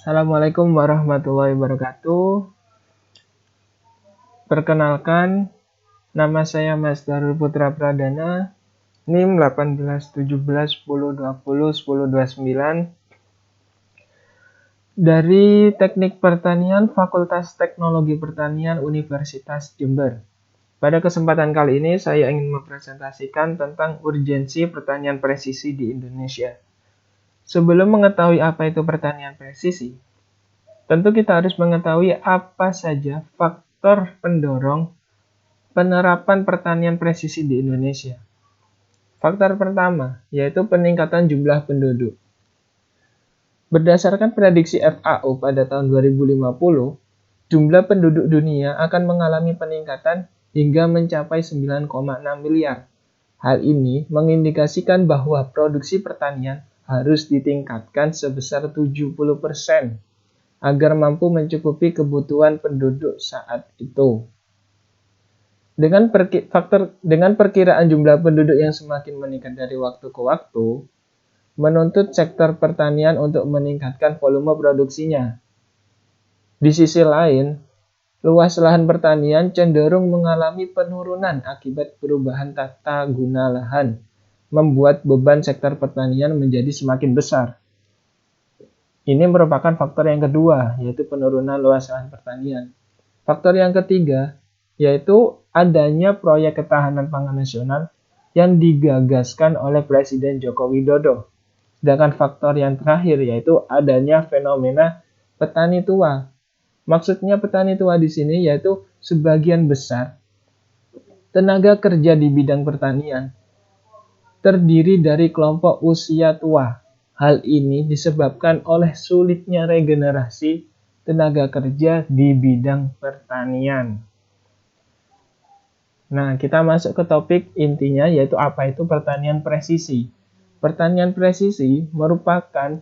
Assalamualaikum warahmatullahi wabarakatuh. Perkenalkan, nama saya Mas Darul Putra Pradana, NIM 181710201029 dari Teknik Pertanian Fakultas Teknologi Pertanian Universitas Jember. Pada kesempatan kali ini saya ingin mempresentasikan tentang urgensi pertanian presisi di Indonesia. Sebelum mengetahui apa itu pertanian presisi, tentu kita harus mengetahui apa saja faktor pendorong penerapan pertanian presisi di Indonesia. Faktor pertama yaitu peningkatan jumlah penduduk. Berdasarkan prediksi FAO pada tahun 2050, jumlah penduduk dunia akan mengalami peningkatan hingga mencapai 9,6 miliar. Hal ini mengindikasikan bahwa produksi pertanian harus ditingkatkan sebesar 70% agar mampu mencukupi kebutuhan penduduk saat itu. Dengan perkiraan jumlah penduduk yang semakin meningkat dari waktu ke waktu, menuntut sektor pertanian untuk meningkatkan volume produksinya. Di sisi lain, luas lahan pertanian cenderung mengalami penurunan akibat perubahan tata guna lahan, membuat beban sektor pertanian menjadi semakin besar. Ini merupakan faktor yang kedua, yaitu penurunan luas lahan pertanian. Faktor yang ketiga, yaitu adanya proyek ketahanan pangan nasional yang digagaskan oleh Presiden Joko Widodo. Sedangkan faktor yang terakhir, yaitu adanya fenomena petani tua. Maksudnya petani tua di sini yaitu sebagian besar tenaga kerja di bidang pertanian terdiri dari kelompok usia tua. Hal ini disebabkan oleh sulitnya regenerasi tenaga kerja di bidang pertanian. Nah, kita masuk ke topik intinya yaitu apa itu pertanian presisi. Pertanian presisi merupakan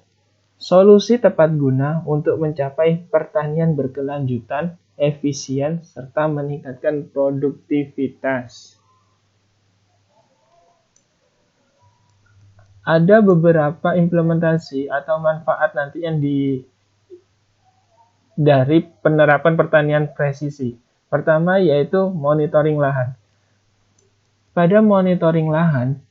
solusi tepat guna untuk mencapai pertanian berkelanjutan, efisien, serta meningkatkan produktivitas. Ada beberapa implementasi atau manfaat nanti yang dari penerapan pertanian presisi. Pertama yaitu monitoring lahan. Pada monitoring lahan,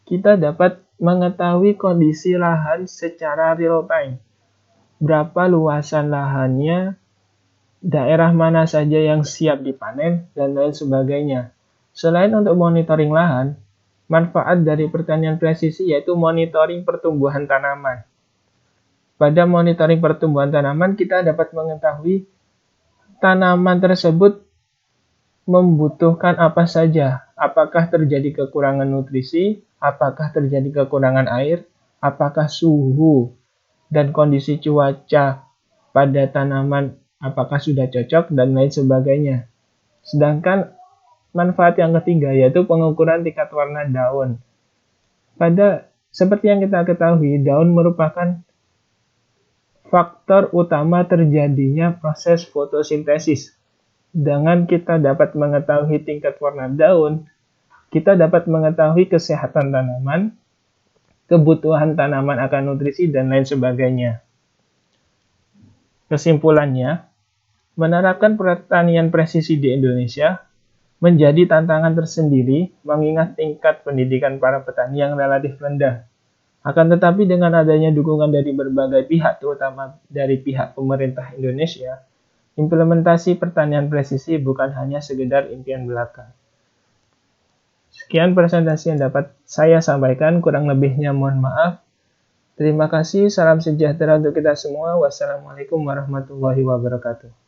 kita dapat mengetahui kondisi lahan secara real time. Berapa luasan lahannya, daerah mana saja yang siap dipanen, dan lain sebagainya. Selain untuk monitoring lahan, manfaat dari pertanian presisi yaitu monitoring pertumbuhan tanaman. Pada monitoring pertumbuhan tanaman, kita dapat mengetahui tanaman tersebut membutuhkan apa saja. Apakah terjadi kekurangan nutrisi, apakah terjadi kekurangan air, apakah suhu dan kondisi cuaca pada tanaman apakah sudah cocok, dan lain sebagainya. Sedangkan manfaat yang ketiga yaitu pengukuran tingkat warna daun. Seperti yang kita ketahui, daun merupakan faktor utama terjadinya proses fotosintesis. Dengan kita dapat mengetahui tingkat warna daun, kita dapat mengetahui kesehatan tanaman, kebutuhan tanaman akan nutrisi, dan lain sebagainya. Kesimpulannya, menerapkan pertanian presisi di Indonesia menjadi tantangan tersendiri mengingat tingkat pendidikan para petani yang relatif rendah. Akan tetapi dengan adanya dukungan dari berbagai pihak, terutama dari pihak pemerintah Indonesia, implementasi pertanian presisi bukan hanya sekedar impian belaka. Sekian presentasi yang dapat saya sampaikan, kurang lebihnya mohon maaf. Terima kasih, salam sejahtera untuk kita semua. Wassalamualaikum warahmatullahi wabarakatuh.